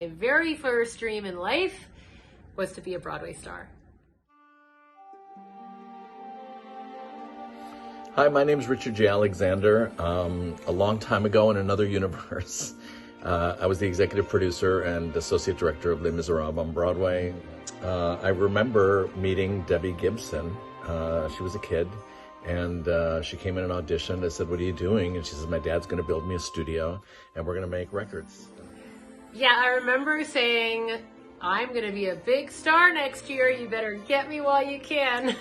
My very first dream in life was to be a Broadway star. Hi, my name is Richard J. Alexander. A long time ago in another universe, I was the executive producer and associate director of Les Miserables on Broadway. I remember meeting Debbie Gibson. She was a kid, and she came in and auditioned. I said, "What are you doing?" And she says, "My dad's going to build me a studio, and we're going to make records." Yeah, I remember saying, "I'm going to be a big star next year. You better get me while you can."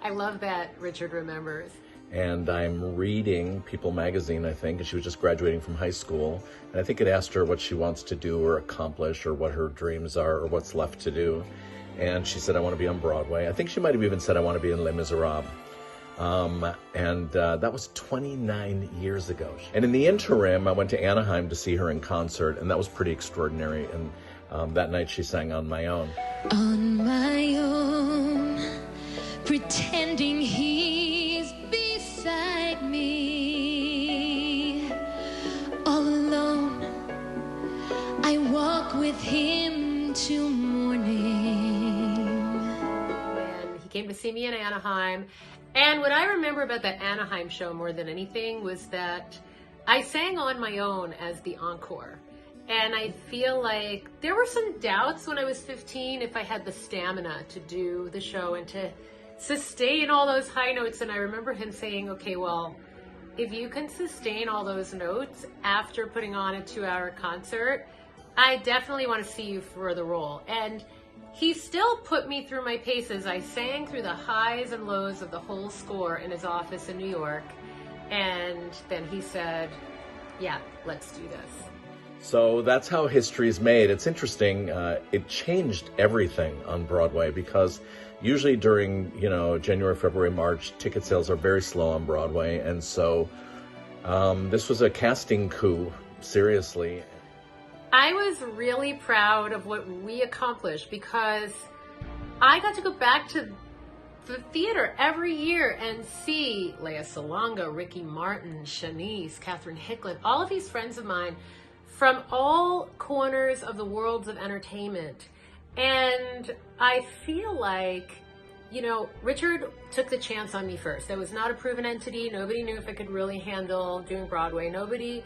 I love that Richard remembers. And I'm reading People magazine, I think, and she was just graduating from high school. And I think it asked her what she wants to do or accomplish or what her dreams are or what's left to do. And she said, "I want to be on Broadway." I think she might have even said, "I want to be in Les Miserables." That was 29 years ago. And in the interim, I went to Anaheim to see her in concert, and that was pretty extraordinary. And that night she sang On My Own. On my own, pretending he's beside me. All alone, I walk with him till morning. And he came to see me in Anaheim. And what I remember about that Anaheim show more than anything was that I sang On My Own as the encore. And I feel like there were some doubts when I was 15 if I had the stamina to do the show and to sustain all those high notes. And I remember him saying, "Okay, well, if you can sustain all those notes after putting on a 2-hour concert, I definitely want to see you for the role." And he still put me through my paces. I sang through the highs and lows of the whole score in his office in New York. And then he said, "Yeah, let's do this." So that's how history is made. It's interesting. It changed everything on Broadway because usually during, January, February, March, ticket sales are very slow on Broadway. And so this was a casting coup, seriously. I was really proud of what we accomplished because I got to go back to the theater every year and see Lea Salonga, Ricky Martin, Shanice, Catherine Hicklin, all of these friends of mine from all corners of the worlds of entertainment. And I feel like, Richard took the chance on me first. I was not a proven entity. Nobody knew if I could really handle doing Broadway. Nobody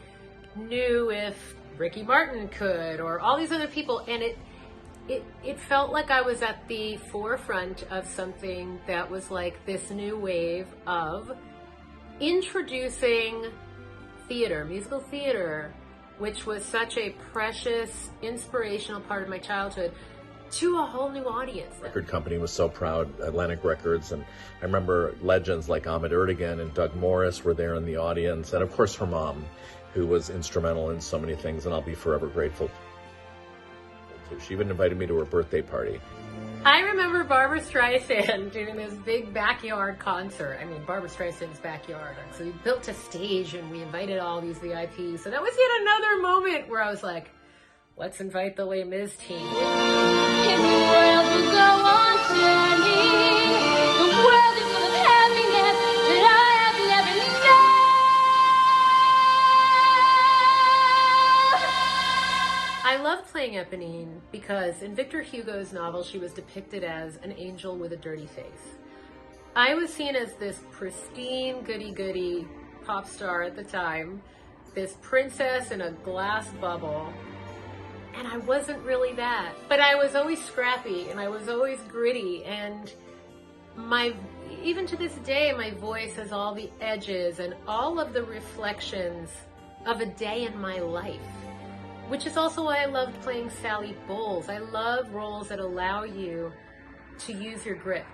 knew if Ricky Martin could or all these other people. And it felt like I was at the forefront of something that was like this new wave of introducing theater, musical theater, which was such a precious, inspirational part of my childhood, to a whole new audience. The record company was so proud, Atlantic Records, and I remember legends like Ahmet Ertegun and Doug Morris were there in the audience, and of course her mom, who was instrumental in so many things, and I'll be forever grateful to. She even invited me to her birthday party. I remember Barbra Streisand doing this big backyard concert. I mean, Barbra Streisand's backyard. So we built a stage and we invited all these VIPs. So that was yet another moment where I was like, let's invite the Les Mis team. And the world will go on turning. The world is full of happiness that I have never known. I loved playing Eponine because in Victor Hugo's novel, she was depicted as an angel with a dirty face. I was seen as this pristine, goody-goody pop star at the time, this princess in a glass bubble, and I wasn't really that. But I was always scrappy, and I was always gritty, and even to this day, my voice has all the edges and all of the reflections of a day in my life. Which is also why I loved playing Sally Bowles. I love roles that allow you to use your grit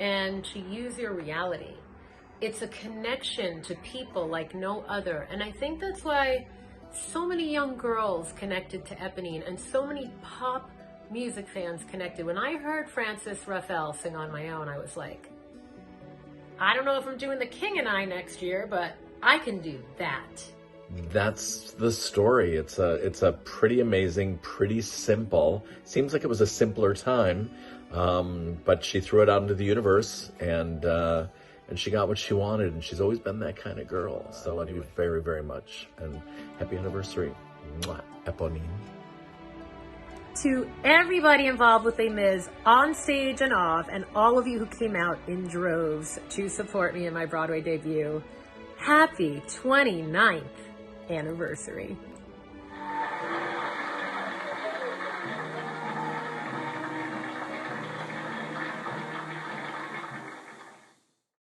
and to use your reality. It's a connection to people like no other. And I think that's why so many young girls connected to Eponine and so many pop music fans connected. When I heard Frances Ruffelle sing On My Own, I was like, I don't know if I'm doing The King and I next year, but I can do that. That's the story. It's a pretty amazing, pretty simple. Seems like it was a simpler time, but she threw it out into the universe, and she got what she wanted. And she's always been that kind of girl. So I love you very, very much, and happy anniversary, Mwah. Eponine. To everybody involved with Les Mis, on stage and off, and all of you who came out in droves to support me in my Broadway debut, happy 29th anniversary.